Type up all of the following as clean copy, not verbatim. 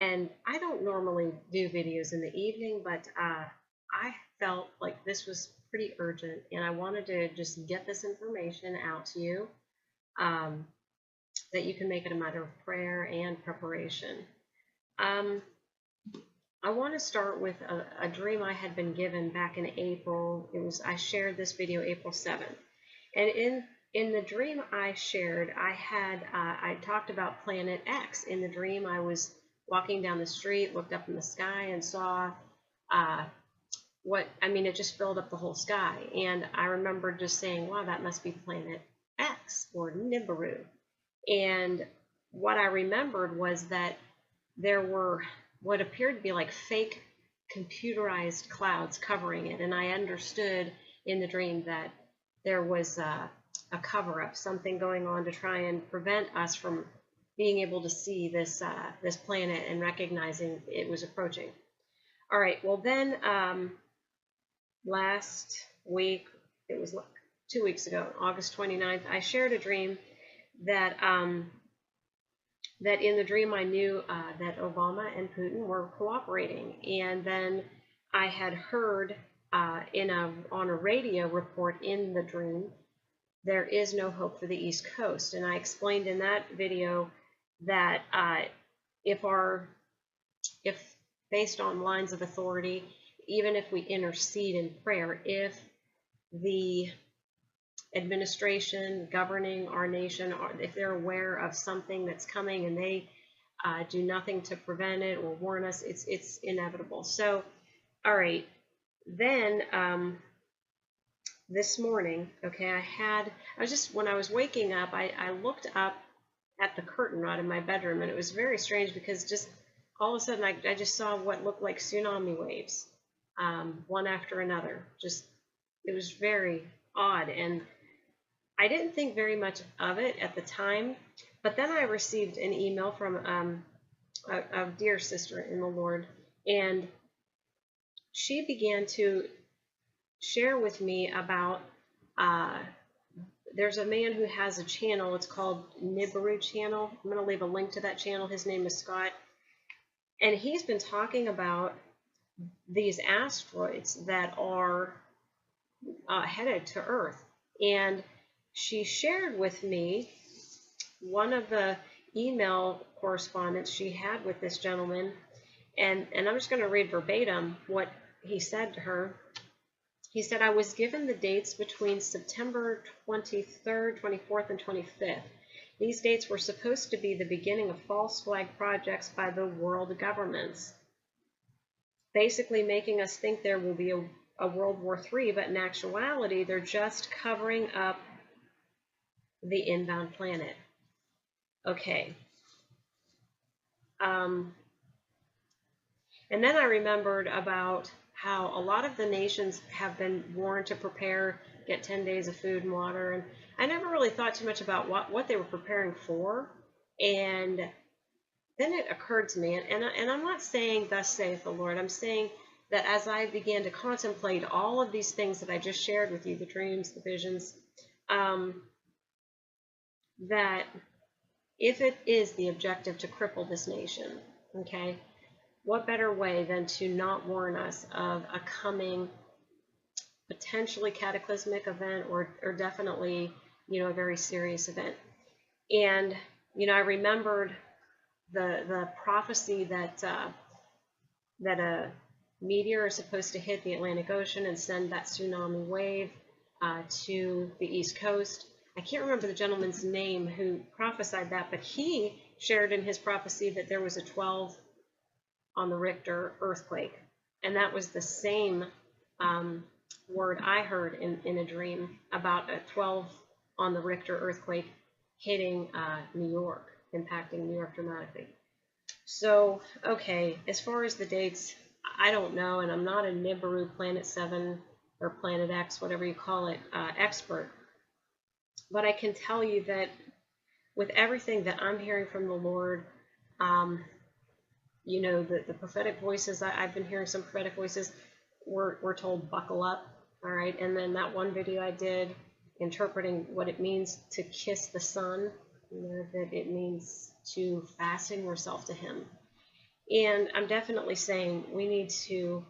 And I don't normally do videos in the evening, but I felt like this was pretty urgent, and I wanted to just get this information out to you, um, that you can make it a matter of prayer and preparation. Um, I want to start with a dream I had been given back in April. I shared this video April 7th. And in the dream I shared, I talked about Planet X. In the dream, I was walking down the street, looked up in the sky, and saw it just filled up the whole sky. And I remember just saying, wow, that must be Planet X or Nibiru. And what I remembered was that there were what appeared to be like fake computerized clouds covering it. And I understood in the dream that there was a cover-up, something going on to try and prevent us from being able to see this planet and recognizing it was approaching. All right, well then last week, it was 2 weeks ago, August 29th, I shared a dream that that in the dream I knew that Obama and Putin were cooperating, and then I had heard on a radio report in the dream, there is no hope for the East Coast. And I explained in that video that if based on lines of authority, even if we intercede in prayer, if the administration governing our nation, if they're aware of something that's coming and they do nothing to prevent it or warn us, it's inevitable. So, all right, then this morning, okay, when I was waking up, I looked up at the curtain rod in my bedroom, and it was very strange because just all of a sudden I just saw what looked like tsunami waves, one after another. It was very odd, and I didn't think very much of it at the time, but then I received an email from a dear sister in the Lord, and she began to share with me about there's a man who has a channel. It's called Nibiru channel. I'm going to leave a link to that channel. His name is Scott, and he's been talking about these asteroids that are headed to Earth. And she shared with me one of the email correspondence she had with this gentleman, and I'm just going to read verbatim what he said to her. He said, I was given the dates between September 23rd, 24th, and 25th. These dates were supposed to be the beginning of false flag projects by the world governments, basically making us think there will be a World War III, but in actuality, they're just covering up the inbound planet. Okay. And then I remembered about how a lot of the nations have been warned to prepare, get 10 days of food and water, and I never really thought too much about what they were preparing for. And then it occurred to me, and I'm not saying thus saith the Lord, I'm saying that as I began to contemplate all of these things that I just shared with you, the dreams, the visions, that if it is the objective to cripple this nation, okay, what better way than to not warn us of a coming potentially cataclysmic event or definitely, a very serious event. And, I remembered the prophecy that a meteor is supposed to hit the Atlantic Ocean and send that tsunami wave to the East Coast. I can't remember the gentleman's name who prophesied that, but he shared in his prophecy that there was a 12 on the Richter earthquake, and that was the same word I heard in a dream about a 12 on the Richter earthquake hitting New York, impacting New York dramatically. So, okay, as far as the dates, I don't know, and I'm not a Nibiru Planet 7 or Planet X, whatever you call it, expert. But I can tell you that with everything that I'm hearing from the Lord, the prophetic voices, I've been hearing some prophetic voices, we're told buckle up, all right? And then that one video I did interpreting what it means to kiss the sun, that it means to fasten yourself to him. And I'm definitely saying we need to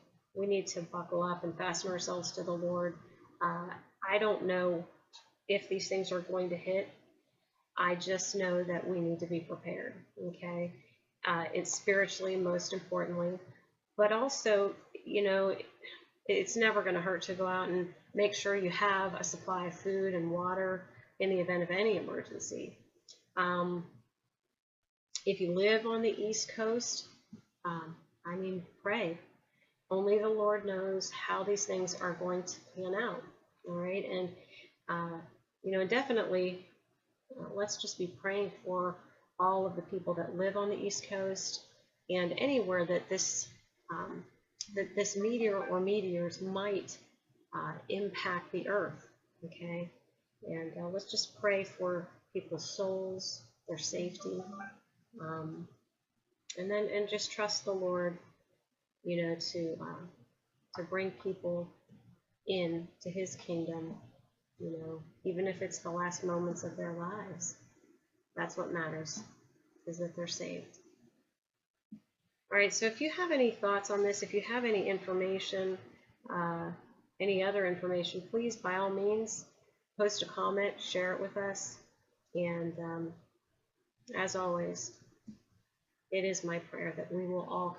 buckle up and fasten ourselves to the Lord. I don't know if these things are going to hit. I just know that we need to be prepared. Okay, it's spiritually most importantly, but also, you know, it's never going to hurt to go out and make sure you have a supply of food and water in the event of any emergency. If you live on the East Coast, I mean, pray. Only the Lord knows how these things are going to pan out. All right, and you know, definitely, let's just be praying for all of the people that live on the East Coast and anywhere that this meteor or meteors might impact the Earth. Okay, and let's just pray for people's souls, their safety, and just trust the Lord, you know, to bring people in to His kingdom. You know, even if it's the last moments of their lives, that's what matters, is that they're saved. All right, so if you have any thoughts on this, if you have any information, any other information, please, by all means, post a comment, share it with us. And as always, it is my prayer that we will all